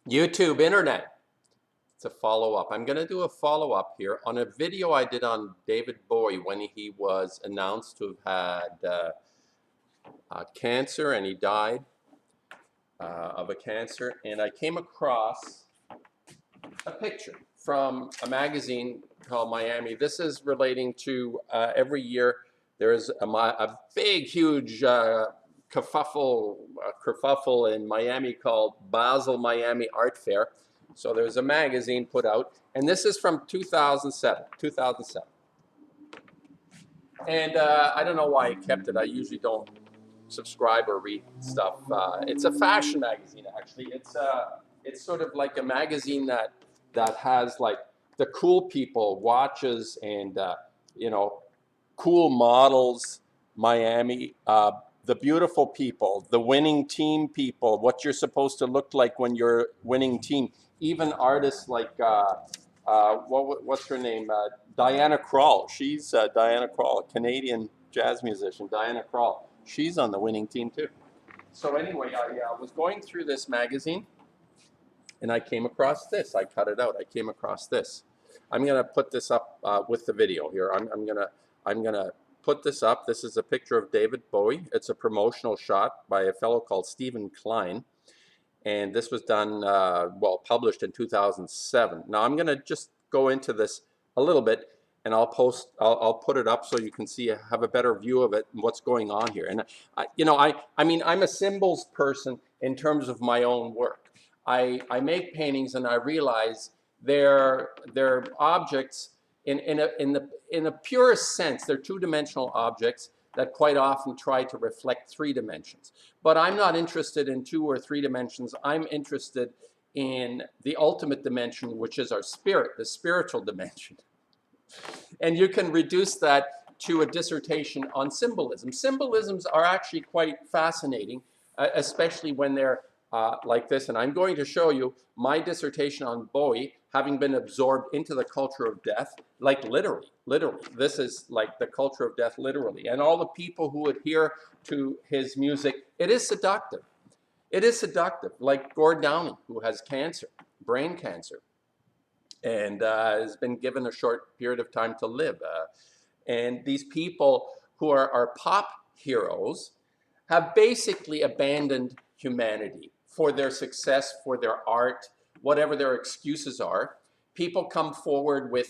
YouTube, internet. It's a follow-up. I'm going to do a follow-up here on a video I did on David Bowie when he was announced to have had cancer, and he died of a cancer. And I came across a picture from a magazine called Miami. This is relating to every year there's a big, huge kerfuffle in Miami called Basel Miami Art Fair. So there's a magazine put out, and this is from 2007. And I don't know why I kept it. I usually don't subscribe or read stuff. It's a fashion magazine, actually. It's sort of like a magazine that has like the cool people, watches, and cool models, Miami, the beautiful people, the winning team people, what you're supposed to look like when you're winning team. Even artists like what's her name? Diana Krall. She's Diana Krall, a Canadian jazz musician. Diana Krall. She's on the winning team too. So anyway, I was going through this magazine, and I came across this. I cut it out. I came across this. I'm gonna put this up with the video here. I'm gonna put this up. This is a picture of David Bowie. It's a promotional shot by a fellow called Steven Klein. And this was done, published in 2007. Now I'm gonna just go into this a little bit, and I'll put it up so you can have a better view of it and what's going on here. And I mean, I'm a symbols person in terms of my own work. I make paintings, and I realize they're objects in the purest sense. They're two-dimensional objects that quite often try to reflect three dimensions. But I'm not interested in 2 or 3 dimensions. I'm interested in the ultimate dimension, which is our spirit, the spiritual dimension. And you can reduce that to a dissertation on symbolism. Symbolisms are actually quite fascinating, especially when they're like this. And I'm going to show you my dissertation on Bowie, having been absorbed into the culture of death, like literally. This is like the culture of death, literally. And all the people who adhere to his music, it is seductive. It is seductive, like Gord Downie, who has cancer, brain cancer, and has been given a short period of time to live. And these people who are pop heroes have basically abandoned humanity for their success, for their art, whatever their excuses are. People come forward with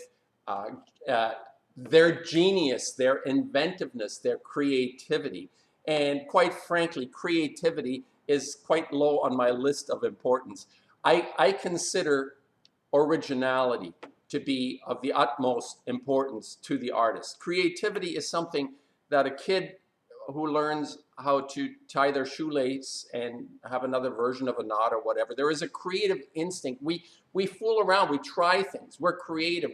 their genius, their inventiveness, their creativity. And quite frankly, creativity is quite low on my list of importance. I consider originality to be of the utmost importance to the artist. Creativity is something that a kid who learns how to tie their shoelace and have another version of a knot or whatever, there is a creative instinct. We fool around, we try things, we're creative,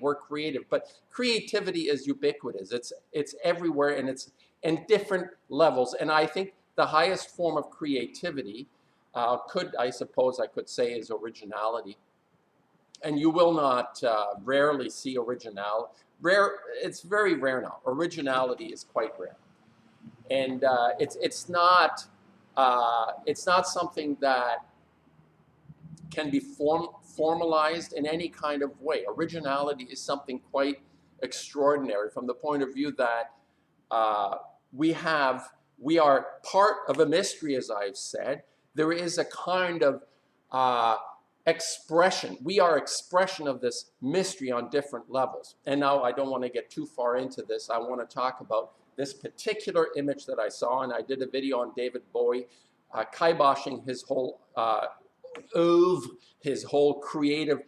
but creativity is ubiquitous. It's everywhere, and it's in different levels. And I think the highest form of creativity I suppose I could say, is originality. And you will not rarely see originality. It's very rare now. Originality is quite rare. And it's not something that can be formalized in any kind of way. Originality is something quite extraordinary from the point of view that we are part of a mystery, as I've said. There is a kind of expression. We are expression of this mystery on different levels. And now I don't want to get too far into this. I want to talk about this particular image that I saw, and I did a video on David Bowie, kiboshing his whole oeuvre, his whole creative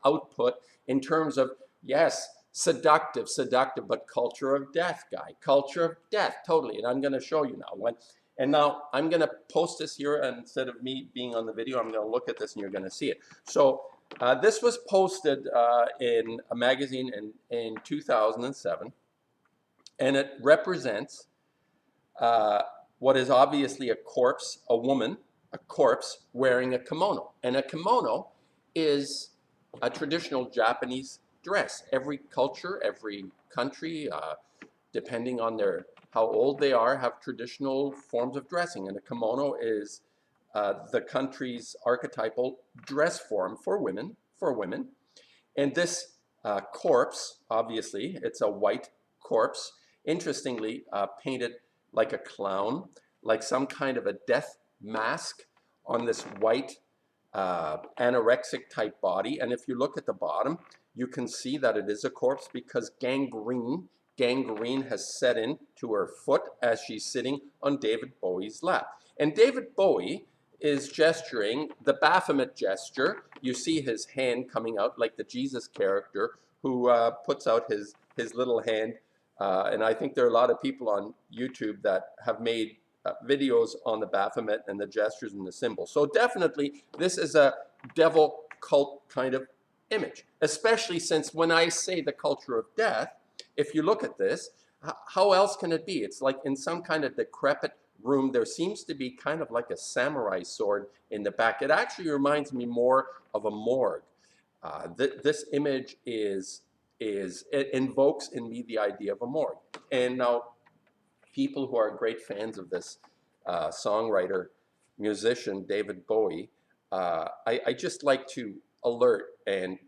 output in terms of, yes, seductive, but culture of death guy, culture of death, totally. And I'm going to show you now. And now I'm going to post this here, and instead of me being on the video, I'm going to look at this and you're going to see it. So this was posted in a magazine in 2007. And it represents what is obviously a corpse, a woman, a corpse wearing a kimono. And a kimono is a traditional Japanese dress. Every culture, every country, depending on how old they are, have traditional forms of dressing. And a kimono is the country's archetypal dress form for women. And this corpse, obviously, it's a white corpse, interestingly painted like a clown, like some kind of a death mask on this white anorexic type body. And if you look at the bottom, you can see that it is a corpse because gangrene has set in to her foot as she's sitting on David Bowie's lap. And David Bowie is gesturing the Baphomet gesture. You see his hand coming out like the Jesus character who puts out his little hand. And I think there are a lot of people on YouTube that have made videos on the Baphomet and the gestures and the symbols. So definitely this is a devil cult kind of image, especially since when I say the culture of death, if you look at this, how else can it be? It's like in some kind of decrepit room, there seems to be kind of like a samurai sword in the back. It actually reminds me more of a morgue. This image it invokes in me the idea of a morgue. And now people who are great fans of this songwriter, musician, David Bowie, I just like to alert and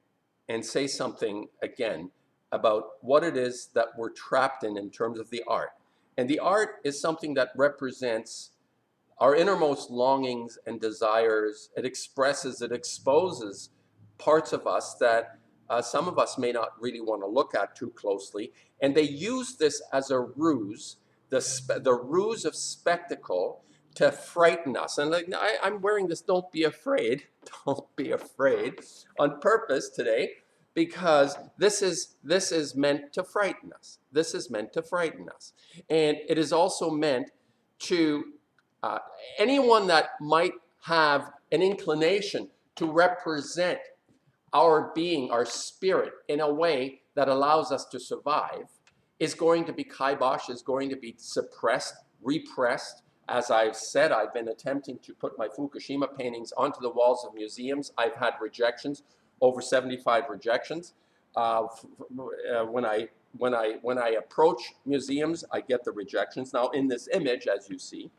say something again about what it is that we're trapped in terms of the art. And the art is something that represents our innermost longings and desires. It expresses, it exposes parts of us that some of us may not really want to look at too closely. And they use this as a ruse, the ruse of spectacle, to frighten us. And like, I'm wearing this, don't be afraid, don't be afraid, on purpose today, because this is meant to frighten us. This is meant to frighten us. And it is also meant to anyone that might have an inclination to represent our being, our spirit, in a way that allows us to survive, is going to be kibosh, is going to be suppressed, repressed. As I've said, I've been attempting to put my Fukushima paintings onto the walls of museums. I've had rejections, over 75 rejections. When I approach museums, I get the rejections. Now in this image, as you see,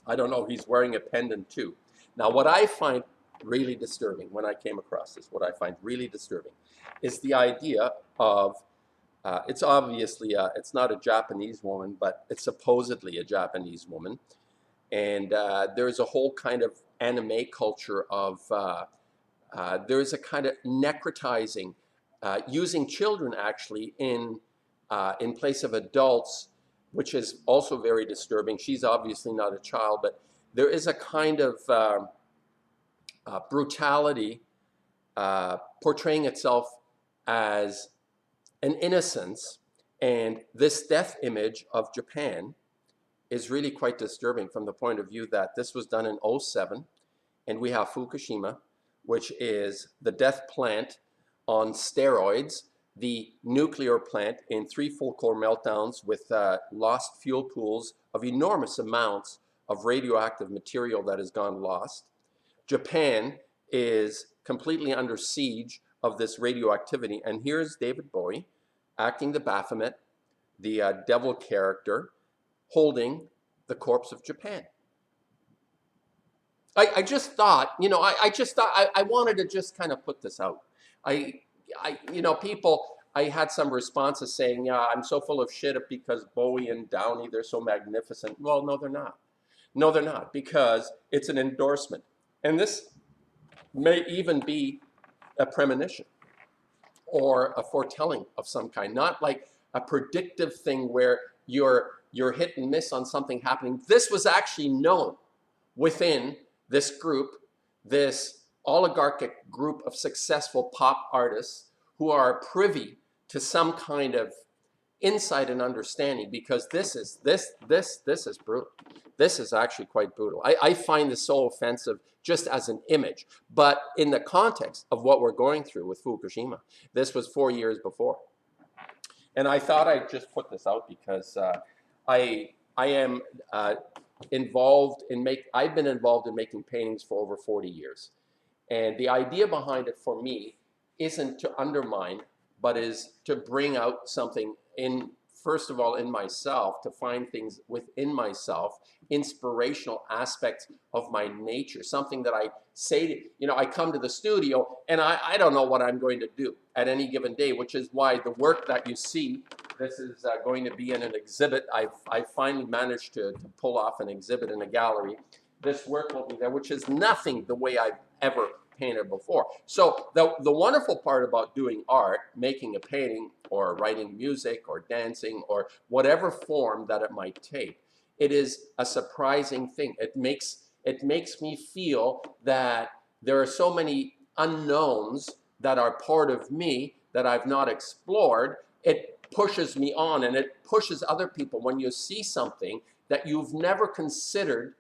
I don't know, he's wearing a pendant too. Now what I find really disturbing when I came across this, what I find really disturbing is the idea of, it's obviously, it's not a Japanese woman, but it's supposedly a Japanese woman. And there's a whole kind of anime culture of, there's a kind of necrotizing, using children actually in place of adults, which is also very disturbing. She's obviously not a child, but there is a kind of brutality portraying itself as an innocence. And this death image of Japan is really quite disturbing from the point of view that this was done in 2007, and we have Fukushima, which is the death plant on steroids, the nuclear plant in 3 full-core meltdowns with lost fuel pools of enormous amounts of radioactive material that has gone lost. Japan is completely under siege of this radioactivity. And here's David Bowie acting the Baphomet, the devil character, holding the corpse of Japan. I just thought, you know, I wanted to just kind of put this out. You know, people, I had some responses saying, yeah, I'm so full of shit because Bowie and Downey, they're so magnificent. Well, no, they're not. No, they're not, because it's an endorsement. And this may even be a premonition or a foretelling of some kind, not like a predictive thing where you're hit and miss on something happening. This was actually known within this group, this oligarchic group of successful pop artists who are privy to some kind of insight and understanding, because this is brutal. This is actually quite brutal. I find this so offensive just as an image, but in the context of what we're going through with Fukushima, this was 4 years before. And I thought I'd just put this out because I am involved in I've been involved in making paintings for over 40 years. And the idea behind it for me isn't to undermine, but is to bring out something in first of all, in myself, to find things within myself, inspirational aspects of my nature, something that I say to, you know, I come to the studio and I don't know what I'm going to do at any given day, which is why the work that you see, this is going to be in an exhibit. I finally managed to pull off an exhibit in a gallery. This work will be there, which is nothing the way I've ever painted before. So the wonderful part about doing art, making a painting or writing music or dancing or whatever form that it might take, it is a surprising thing. It makes me feel that there are so many unknowns that are part of me that I've not explored. It pushes me on, and it pushes other people when you see something that you've never considered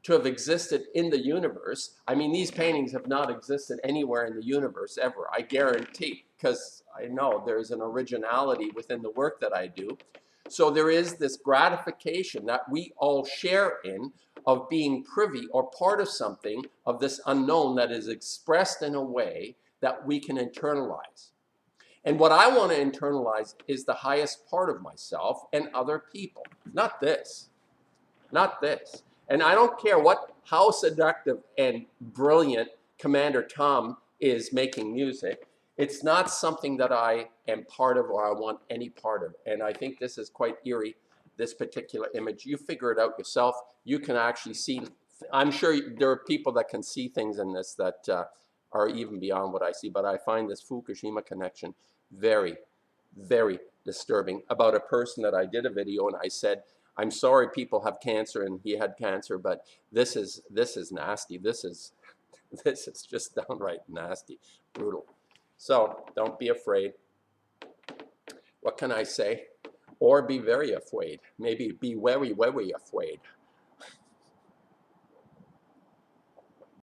to have existed in the universe. I mean, these paintings have not existed anywhere in the universe ever, I guarantee, because I know there's an originality within the work that I do. So there is this gratification that we all share in of being privy or part of something of this unknown that is expressed in a way that we can internalize. And what I want to internalize is the highest part of myself and other people, not this, not this. And I don't care how seductive and brilliant Commander Tom is making music. It's not something that I am part of or I want any part of. And I think this is quite eerie, this particular image. You figure it out yourself. You can actually see, I'm sure there are people that can see things in this that are even beyond what I see, but I find this Fukushima connection very, very disturbing about a person that I did a video and I said, I'm sorry people have cancer and he had cancer, but this is nasty. This is just downright nasty, brutal. So don't be afraid. What can I say? Or be very afraid. Maybe be very, very afraid.